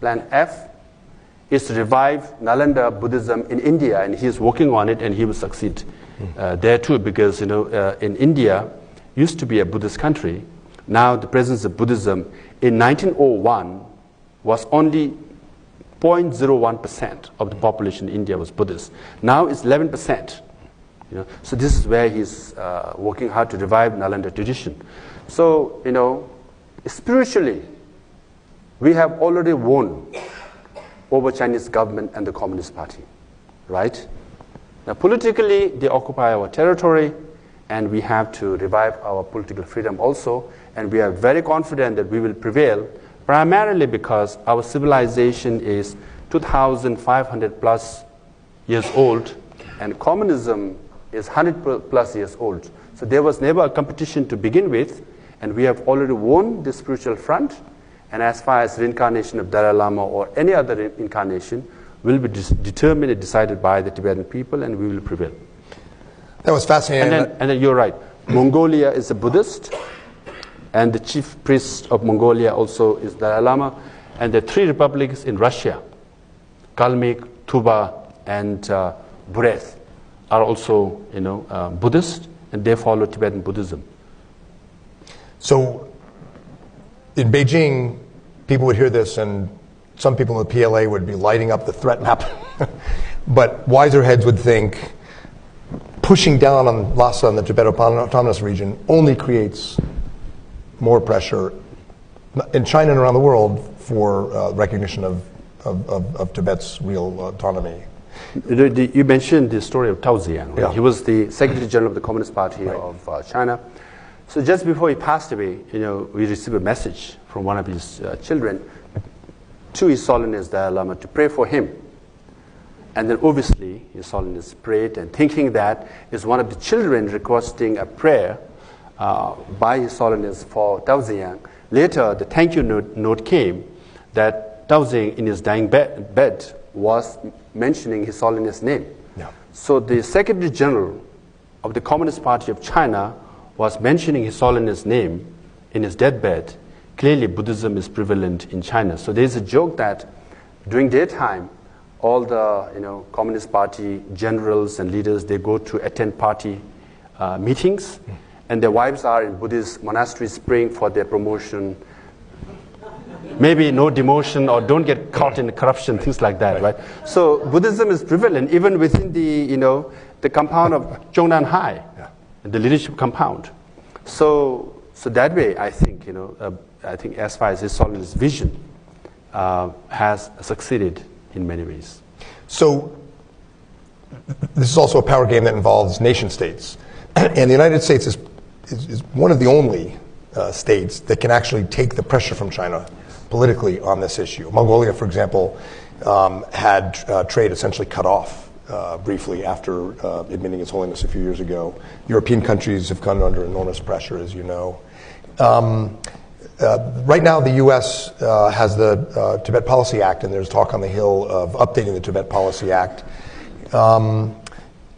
Plan F is to revive Nalanda Buddhism in India, and he is working on it, and he will succeed there too, because in India used to be a Buddhist country. Now the presence of Buddhism in 1901 was only 0.01% of the population in India was Buddhist. Now it's 11%. So this is where he's working hard to revive Nalanda tradition. So spiritually, we have already won over Chinese government and the Communist Party, right? Now politically, they occupy our territory, and we have to revive our political freedom also, and we are very confident that we will prevail, primarily because our civilization is 2,500 plus years old, and communism is 100 plus years old. So there was never a competition to begin with, and we have already won the spiritual front. And as far as reincarnation of Dalai Lama or any other incarnation will be determined and decided by the Tibetan people, and we will prevail. That was fascinating. And then you're right. Mongolia is a Buddhist, and the chief priest of Mongolia also is Dalai Lama. And the three republics in Russia, Kalmyk, Tuva, and Bureth, are also Buddhist, and they follow Tibetan Buddhism. So in Beijing, people would hear this, and some people in the PLA would be lighting up the threat map. But wiser heads would think pushing down on Lhasa and the Tibetan Autonomous Region only creates more pressure in China and around the world for recognition of Tibet's real autonomy. You mentioned the story of Tao Ziyang. Right? Yeah. He was the Secretary General of the Communist Party of China. So just before he passed away, we received a message from one of his children to His Holiness Dalai Lama to pray for him. And then obviously His Holiness prayed, and thinking that is one of the children requesting a prayer by His Holiness for Tao Ziyang. Later, the thank you note came that Tao Ziyang in his dying bed was mentioning His Holiness' name. Yeah. So the Secretary General of the Communist Party of China was mentioning His Holiness' name in his deathbed. Clearly, Buddhism is prevalent in China. So there's a joke that during daytime, all the Communist Party generals and leaders, they go to attend party meetings, and their wives are in Buddhist monasteries praying for their promotion, maybe no demotion, or don't get caught in corruption, things like that, right? So Buddhism is prevalent even within the compound of Zhongnan High. The leadership compound. So that way, I think as far as His Holiness' vision has succeeded in many ways. So this is also a power game that involves nation states, and the United States is one of the only states that can actually take the pressure from China politically on this issue. Mongolia, for example, had trade essentially cut off briefly after admitting His Holiness a few years ago. European countries have come under enormous pressure, as you know. Right now, the U.S. has the Tibet Policy Act, and there's talk on the Hill of updating the Tibet Policy Act. And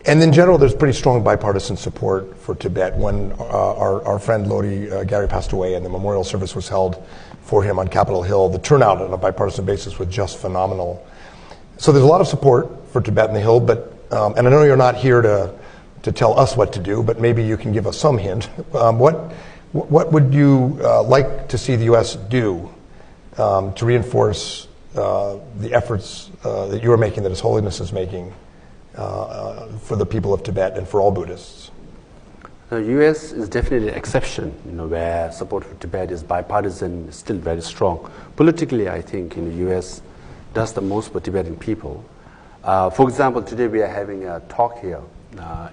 in general, there's pretty strong bipartisan support for Tibet. When our friend Lodi Gary passed away and the memorial service was held for him on Capitol Hill, the turnout on a bipartisan basis was just phenomenal. So there's a lot of support for Tibet in the Hill, but and I know you're not here to tell us what to do, but maybe you can give us some hint. What would you like to see the U.S. do to reinforce the efforts that you are making, that His Holiness is making for the people of Tibet and for all Buddhists? The U.S. is definitely an exception, where support for Tibet is bipartisan, still very strong. Politically, I think the U.S. does the most for Tibetan people. For example, today we are having a talk here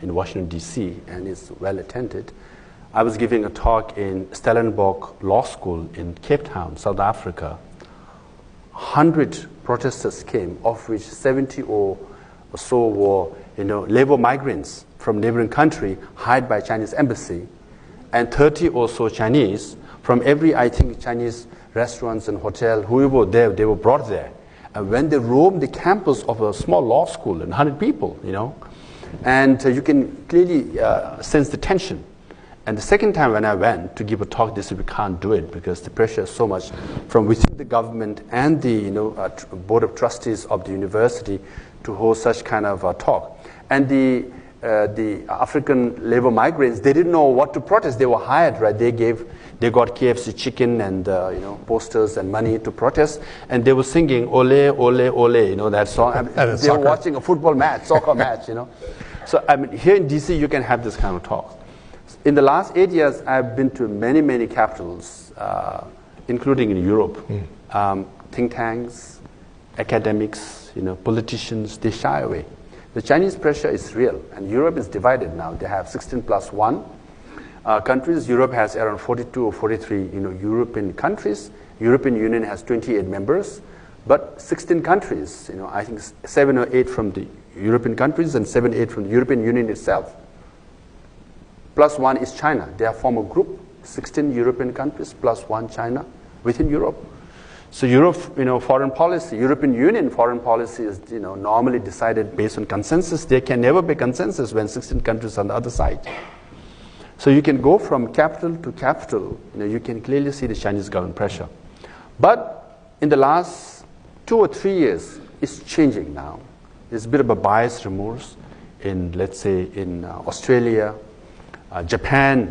in Washington, D.C., and it's well attended. I was giving a talk in Stellenbosch Law School in Cape Town, South Africa. 100 protesters came, of which 70 or so were labor migrants from neighboring country hired by Chinese embassy, and 30 or so Chinese from every, I think, Chinese restaurants and hotel, whoever there, they were brought there. And when they roamed the campus of a small law school, and 100 people, and you can clearly sense the tension. And the second time when I went to give a talk, they said we can't do it because the pressure is so much from within the government and the board of trustees of the university to host such kind of a talk. And the African labor migrants, they didn't know what to protest. They were hired, right? They got KFC chicken and posters and money to protest, and they were singing "Ole, Ole, Ole," that song. I mean, they were watching a football match, soccer match, So I mean, here in DC, you can have this kind of talk. In the last 8 years, I've been to many, many capitals, including in Europe. Think tanks, academics, politicians, they shy away. The Chinese pressure is real, and Europe is divided now. They have 16 plus 1 countries. Europe has around 42 or 43 European countries. European Union has 28 members, but 16 countries. I think 7 or 8 from the European countries and 7 or 8 from the European Union itself. Plus 1 is China. They have formed a group, 16 European countries plus 1 China within Europe. So Europe, foreign policy, European Union foreign policy is, normally decided based on consensus. There can never be consensus when 16 countries on the other side. So you can go from capital to capital. You can clearly see the Chinese government pressure. But in the last 2 or 3 years, it's changing now. There's a bit of a bias remorse in, let's say, in Australia, Japan.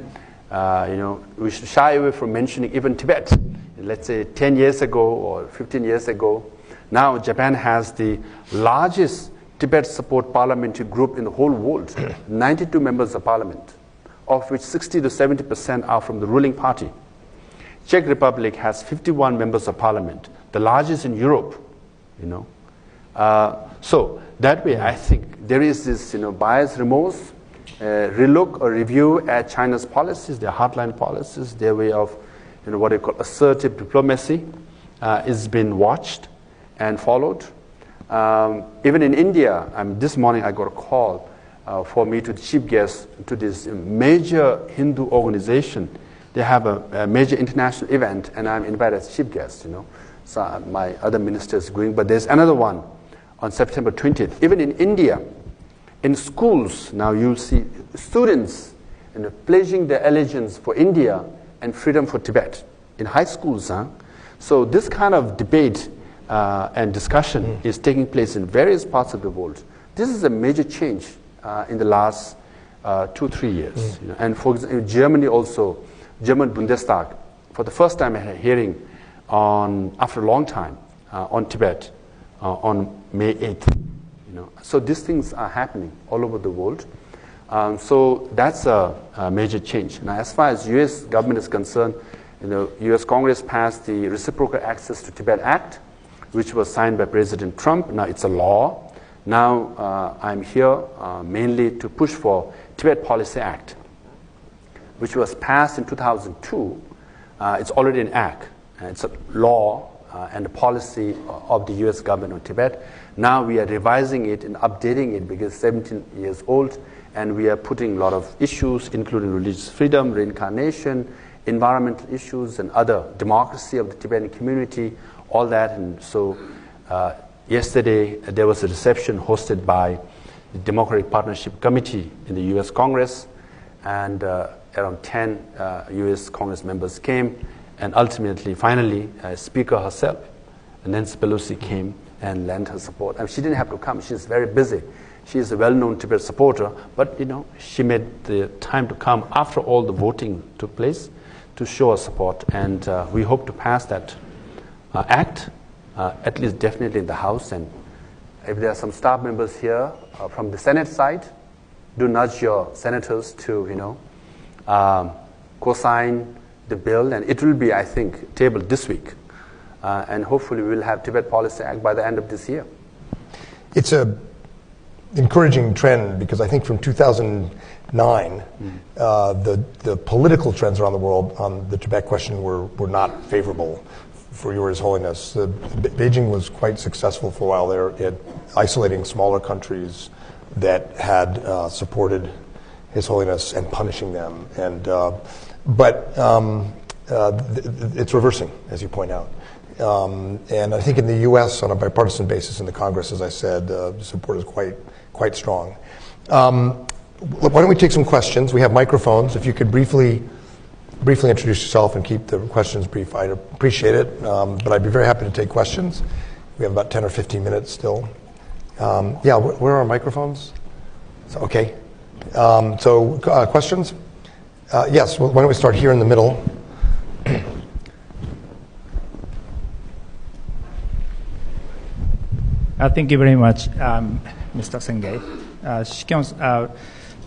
We should shy away from mentioning even Tibet. Let's say 10 years ago or 15 years ago. Now Japan has the largest Tibet support parliamentary group in the whole world, 92 members of parliament, of which 60 to 70% are from the ruling party. Czech Republic has 51 members of parliament, the largest in Europe. So that way, I think there is this bias remorse, relook or review at China's policies, their hardline policies, their way of what they call assertive diplomacy is being watched and followed. Even in India, this morning I got a call for me to the chief guest to this major Hindu organization. They have a major international event, and I'm invited as chief guest. So my other ministers going, but there's another one on September 20th. Even in India, in schools now you'll see students pledging their allegiance for India and freedom for Tibet in high schools. So this kind of debate and discussion is taking place in various parts of the world. This is a major change in the last 2-3 years. And for example, Germany also, German Bundestag, for the first time I had a hearing after a long time on Tibet on May 8th. So these things are happening all over the world. So that's a major change. Now, as far as U.S. government is concerned, U.S. Congress passed the Reciprocal Access to Tibet Act, which was signed by President Trump. Now it's a law. Now I'm here mainly to push for Tibet Policy Act, which was passed in 2002. It's already an act. It's a law and a policy of the U.S. government on Tibet. Now we are revising it and updating it because it's 17 years old. And we are putting a lot of issues, including religious freedom, reincarnation, environmental issues, and other democracy of the Tibetan community, all that. And so yesterday there was a reception hosted by the Democratic Partnership Committee in the U.S. Congress, and around 10 U.S. Congress members came, and ultimately, finally, Speaker herself, Nancy Pelosi, came and lent her support. I mean, she didn't have to come. She's very busy. She is a well-known Tibet supporter, but she made the time to come after all the voting took place to show her support, and we hope to pass that act, at least definitely in the House. And if there are some staff members here from the Senate side, do nudge your senators to co-sign the bill, and it will be, I think, tabled this week, and hopefully we will have Tibet Policy Act by the end of this year. It's a encouraging trend because I think from 2009, the political trends around the world on the Tibet question were not favorable for His Holiness. Beijing was quite successful for a while there at isolating smaller countries that had supported His Holiness and punishing them. But it's reversing, as you point out. And I think in the U.S., on a bipartisan basis in the Congress, as I said, support is quite strong. why don't we take some questions? We have microphones. If you could briefly introduce yourself and keep the questions brief, I'd appreciate it. But I'd be very happy to take questions. We have about 10 or 15 minutes still. Where are our microphones? So, okay. Questions? Yes, why don't we start here in the middle? Thank you very much, Mr. Sengay.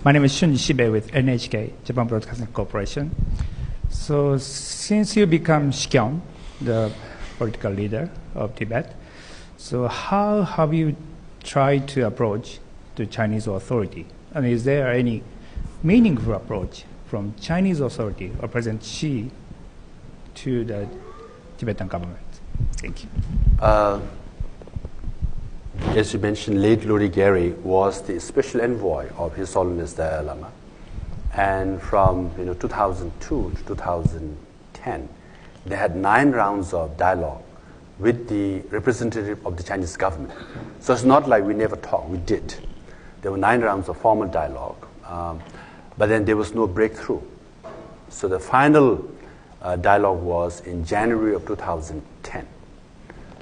My name is Shunji Shibe with NHK, Japan Broadcasting Corporation. So since you become Shikyon, the political leader of Tibet, so how have you tried to approach the Chinese authority? And is there any meaningful approach from Chinese authority or President Xi to the Tibetan government? Thank you. As you mentioned, late Lodi Gyari was the special envoy of His Holiness Dalai Lama. And from 2002 to 2010, they had 9 rounds of dialogue with the representative of the Chinese government. So it's not like we never talked, we did. There were 9 rounds of formal dialogue, but then there was no breakthrough. So the final dialogue was in January of 2010.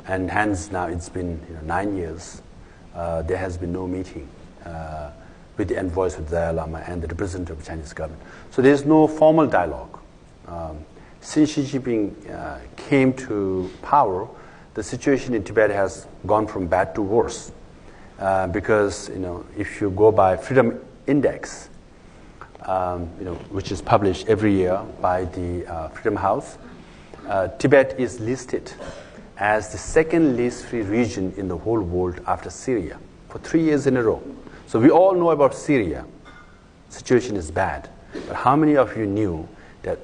And hence now it's been 9 years. There has been no meeting with the envoys of the Dalai Lama and the representative of the Chinese government. So there's no formal dialogue. Since Xi Jinping came to power, the situation in Tibet has gone from bad to worse. Because if you go by Freedom Index, which is published every year by the Freedom House, Tibet is listed as the second least free region in the whole world after Syria for 3 years in a row. So we all know about Syria. Situation is bad. But how many of you knew that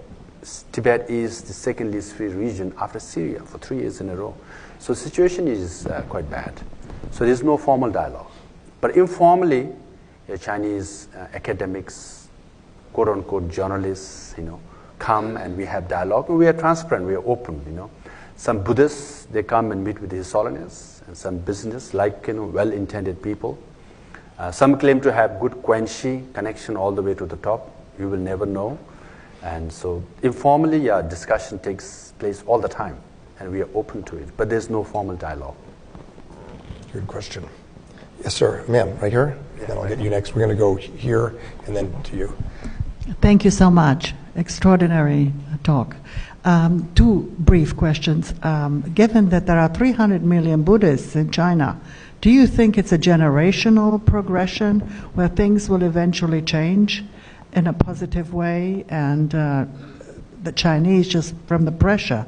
Tibet is the second least free region after Syria for 3 years in a row? So the situation is quite bad. So there's no formal dialogue. But informally, Chinese academics, quote-unquote journalists, come and we have dialogue. And we are transparent, we are open, Some Buddhists, they come and meet with His Holiness, and some business, well-intended people. Some claim to have good Quanxi connection all the way to the top. You will never know. And so informally, discussion takes place all the time, and we are open to it. But there's no formal dialogue. Good question. Yes, sir. Ma'am, right here. And then I'll get you next. We're going to go here and then to you. Thank you so much. Extraordinary talk. 2 brief questions. Given that there are 300 million Buddhists in China, do you think it's a generational progression where things will eventually change in a positive way and the Chinese, just from the pressure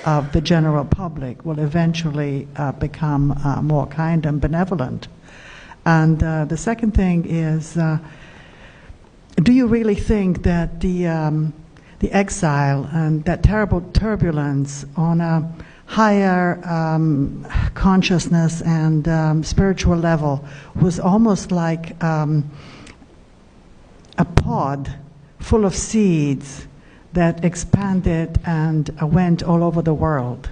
of the general public, will eventually become more kind and benevolent? And the second thing is, do you really think that the exile and that terrible turbulence on a higher consciousness and spiritual level was almost like a pod full of seeds that expanded and went all over the world,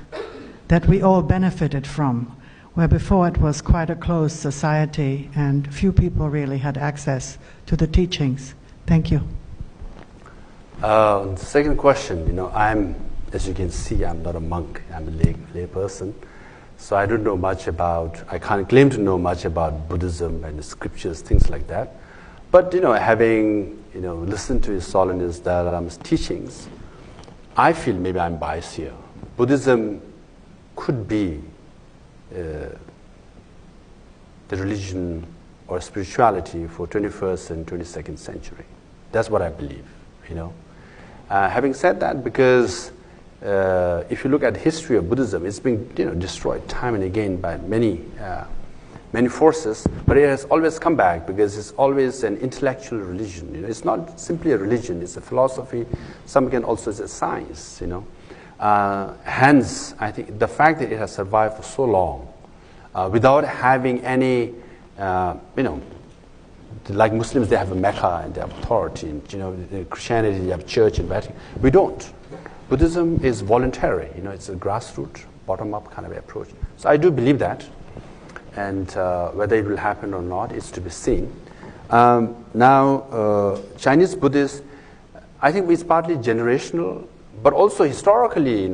that we all benefited from, where before it was quite a closed society and few people really had access to the teachings? Thank you. The second question, as you can see, I'm not a monk. I'm a lay person. So I don't know much I can't claim to know much about Buddhism and the scriptures, things like that. But, having, listened to His Holiness Dalai Lama's teachings, I feel maybe I'm biased here. Buddhism could be the religion or spirituality for 21st and 22nd century. That's what I believe, Having said that, because if you look at the history of Buddhism, it's been destroyed time and again by many forces, but it has always come back because it's always an intellectual religion. It's not simply a religion; it's a philosophy. Some can also say science. Hence, I think the fact that it has survived for so long, without having any, like Muslims, they have a Mecca and they have authority. And, Christianity, they have church and Vatican. We don't. Buddhism is voluntary. It's a grassroots, bottom-up kind of approach. So I do believe that. And whether it will happen or not is to be seen. Now, Chinese Buddhists, I think it's partly generational, but also historically,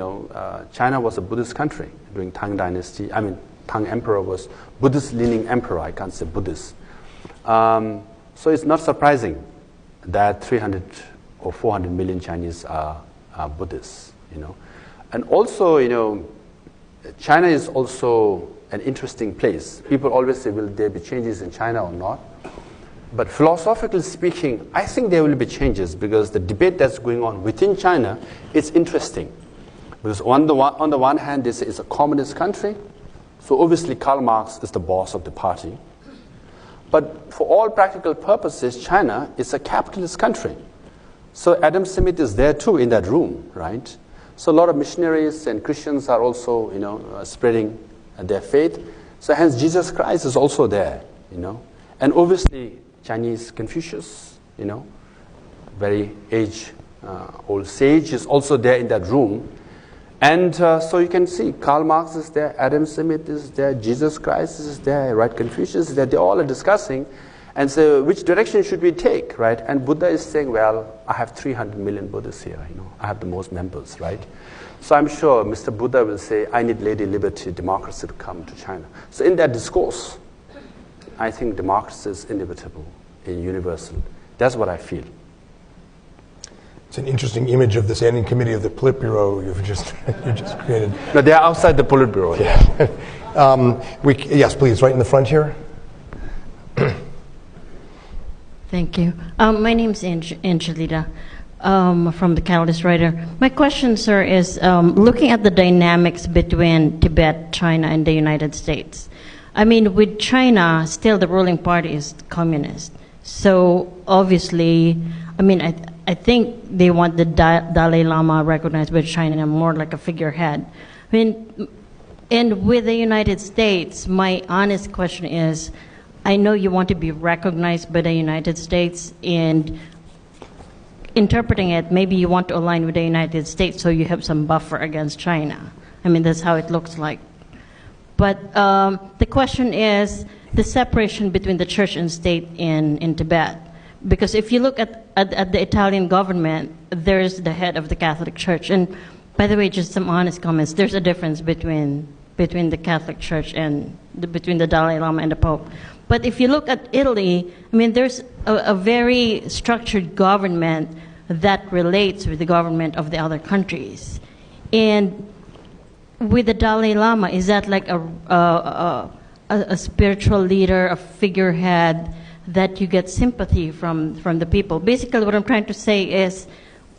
China was a Buddhist country during Tang Dynasty. I mean, Tang Emperor was Buddhist-leaning emperor. I can't say Buddhist. So it's not surprising that 300 or 400 million Chinese are Buddhists. And also, China is also an interesting place. People always say, will there be changes in China or not? But philosophically speaking, I think there will be changes because the debate that's going on within China is interesting. Because on the one hand, they say it's a communist country, so obviously Karl Marx is the boss of the party. But for all practical purposes, China is a capitalist country. So Adam Smith is there too in that room, right? So a lot of missionaries and Christians are also, spreading their faith. So hence Jesus Christ is also there, And obviously Chinese Confucius, very old sage is also there in that room. And so you can see Karl Marx is there, Adam Smith is there, Jesus Christ is there, right? Confucius is there. They all are discussing. And so which direction should we take, right? And Buddha is saying, well, I have 300 million Buddhists here, I have the most members, right? So I'm sure Mr. Buddha will say, I need Lady Liberty, democracy to come to China. So in that discourse, I think democracy is inevitable and universal. That's what I feel. It's an interesting image of the standing committee of the Politburo you just created. No, they are outside the Politburo. Yeah. Yes, please, right in the front here. Thank you. My name is Angelita from the Catalyst Writer. My question, sir, is looking at the dynamics between Tibet, China, and the United States. I mean, with China, still the ruling party is communist. So obviously, I think they want the Dalai Lama recognized by China more like a figurehead. And with the United States, my honest question is, I know you want to be recognized by the United States, and interpreting it, maybe you want to align with the United States so you have some buffer against China. That's how it looks like. But the question is the separation between the church and state in Tibet. Because if you look at the Italian government, there's the head of the Catholic Church. And by the way, just some honest comments, there's a difference between the Catholic Church and between the Dalai Lama and the Pope. But if you look at Italy, there's a very structured government that relates with the government of the other countries. And with the Dalai Lama, is that like a spiritual leader, a figurehead that you get sympathy from the people? Basically, what I'm trying to say is,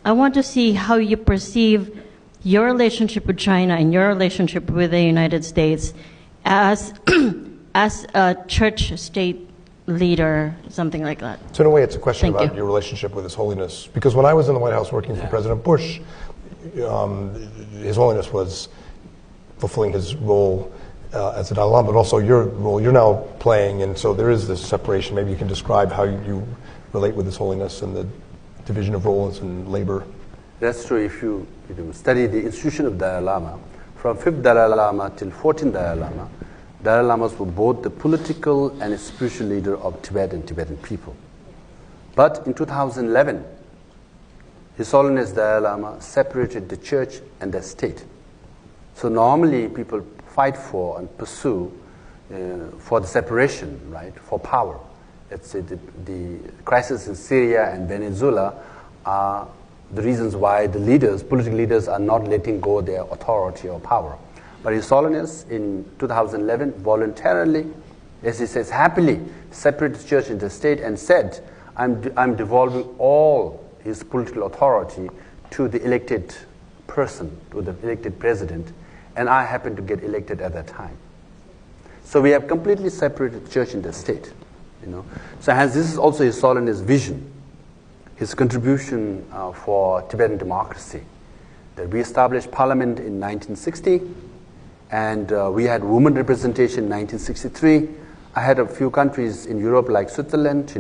I want to see how you perceive your relationship with China and your relationship with the United States as a church-state leader, something like that. So in a way, it's a question Thank about you. your relationship with His Holiness. Because when I was in the White House working for President Bush, His Holiness was fulfilling his role as a Dalai Lama, but also your role you're now playing, and so there is this separation. Maybe you can describe how you relate with His Holiness and the division of roles and labor. That's true. If you study the institution of Dalai Lama, from 5th Dalai Lama till 14th Dalai Lamas were both the political and spiritual leader of Tibet and Tibetan people. But in 2011, His Holiness Dalai Lama separated the church and the state. So normally people fight for and pursue for the separation, right, for power. Let's say the crisis in Syria and Venezuela are the reasons why the leaders, political leaders, are not letting go of their authority or power. But His Holiness in 2011 voluntarily, as he says, happily separated the church and the state and said, I'm devolving all his political authority to the elected person, to the elected president, and I happened to get elected at that time. So we have completely separated the church and the state. So this is also His Holiness' vision, his contribution for Tibetan democracy. That we established parliament in 1960, and we had women representation in 1963. I had a few countries in Europe like Switzerland,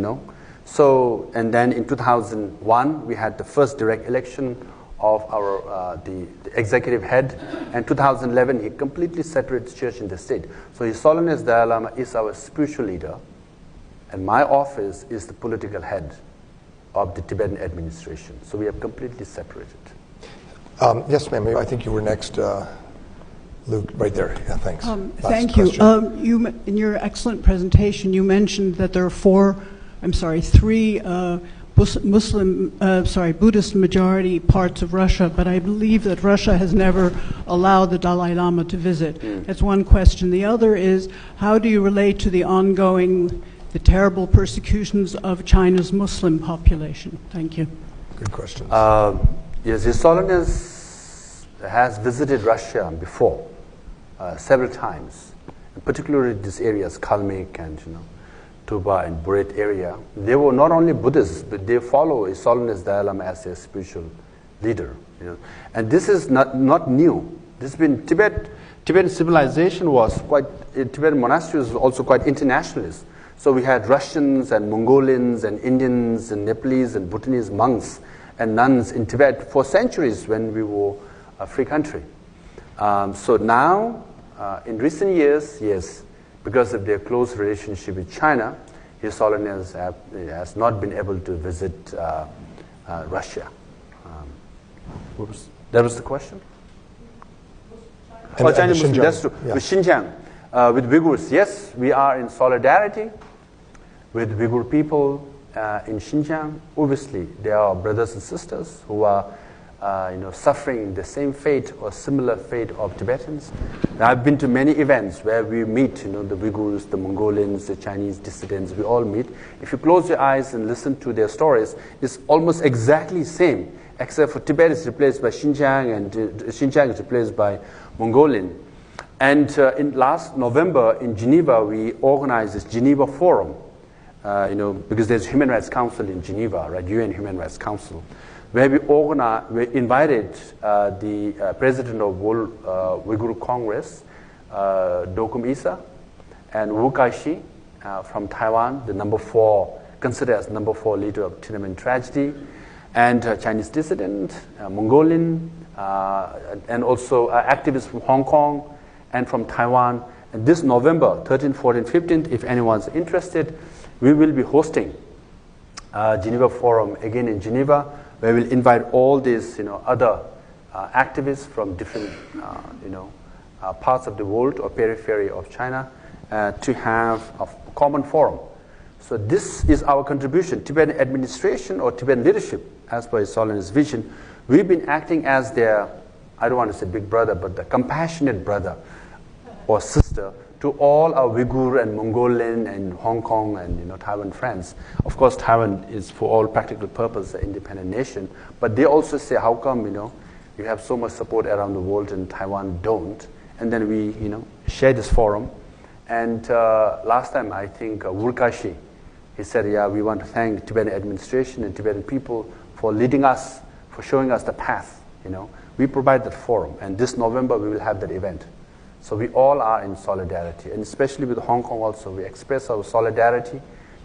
So, and then in 2001, we had the first direct election of our the executive head. And 2011, he completely separated the church and the state. So His Holiness Dalai Lama is our spiritual leader, and my office is the political head of the Tibetan administration. So we are completely separated. Yes, ma'am. I think you were next. Luke, right there. Yeah, thanks. Last Thank question. you. In your excellent presentation, you mentioned that there are three Buddhist majority parts of Russia, but I believe that Russia has never allowed the Dalai Lama to visit. That's one question. The other is, how do you relate to the terrible persecutions of China's Muslim population? Thank you. Good question. Yes, His Holiness has visited Russia before, several times, particularly these areas, Kalmyk and Tuba and Buret area. They were not only Buddhists, but they follow His Holiness Dalai Lama as their spiritual leader. And this is not new. This has been Tibetan civilization was Tibetan monasteries was also quite internationalist. So we had Russians and Mongolians and Indians and Nepalese and Bhutanese monks and nuns in Tibet for centuries when we were a free country. So now, in recent years, yes, because of their close relationship with China, His Holiness has not been able to visit Russia. That was the question? And China Muslim, Xinjiang. that's true. Yeah. With Xinjiang, with Uyghurs, yes, we are in solidarity with Uyghur people in Xinjiang. Obviously, there are brothers and sisters who are suffering the same fate or similar fate of Tibetans. And I've been to many events where we meet, the Uyghurs, the Mongolians, the Chinese dissidents, we all meet. If you close your eyes and listen to their stories, it's almost exactly the same, except for Tibet is replaced by Xinjiang and Xinjiang is replaced by Mongolian. And in last November in Geneva, we organized this Geneva Forum, because there's Human Rights Council in Geneva, right? UN Human Rights Council, where we invited the president of World Uyghur Congress, Dokum Isa, and Wu Kai-shi from Taiwan, considered as number 4 leader of Tiananmen tragedy, and Chinese dissident, Mongolian, and also activists from Hong Kong and from Taiwan. And this November 13th, 14th, 15th, if anyone's interested, we will be hosting Geneva Forum again in Geneva, where we'll invite all these other activists from different parts of the world or periphery of China to have a common forum. So this is our contribution. Tibetan administration or Tibetan leadership, as per His Holiness' vision, we've been acting as their, I don't want to say big brother, but the compassionate brother or sister to all our Uyghur and Mongolian and Hong Kong and Taiwan friends. Of course, Taiwan is for all practical purposes an independent nation, but they also say, how come you have so much support around the world and Taiwan don't? And then we share this forum. And last time I think Wu Kai-shi, he said, we want to thank Tibetan administration and Tibetan people for leading us, for showing us the path. We provide that forum, and this November we will have that event. So we all are in solidarity, and especially with Hong Kong also, we express our solidarity.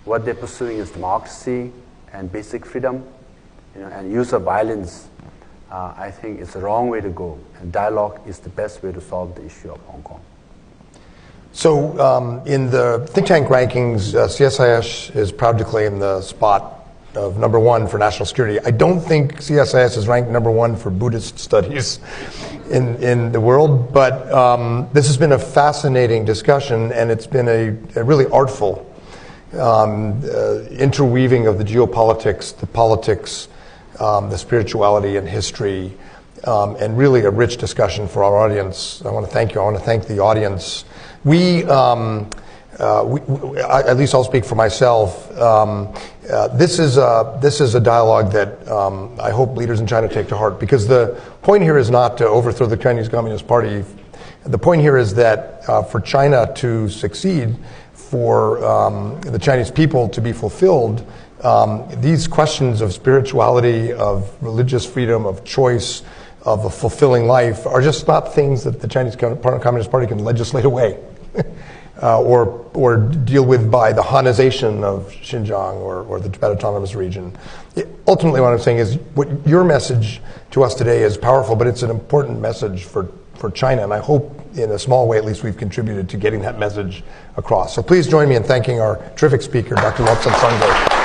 What they're pursuing is democracy and basic freedom, and use of violence. I think it's the wrong way to go, and dialogue is the best way to solve the issue of Hong Kong. So in the think tank rankings, CSIS is proud to claim the spot of number 1 for national security. I don't think CSIS is ranked number 1 for Buddhist studies in the world, but this has been a fascinating discussion, and it's been a really artful interweaving of the geopolitics, the politics, the spirituality and history, and really a rich discussion for our audience. I want to thank you. I want to thank the audience. We, at least I'll speak for myself. This is a dialogue that I hope leaders in China take to heart, because the point here is not to overthrow the Chinese Communist Party. The point here is that for China to succeed, for the Chinese people to be fulfilled, these questions of spirituality, of religious freedom, of choice, of a fulfilling life are just not things that the Chinese Communist Party can legislate away. Or deal with by the Hanization of Xinjiang or the Tibet Autonomous Region. Ultimately, what I'm saying is, what your message to us today is powerful, but it's an important message for for China. And I hope in a small way, at least, we've contributed to getting that message across. So please join me in thanking our terrific speaker, Dr. Lobsang Sangay.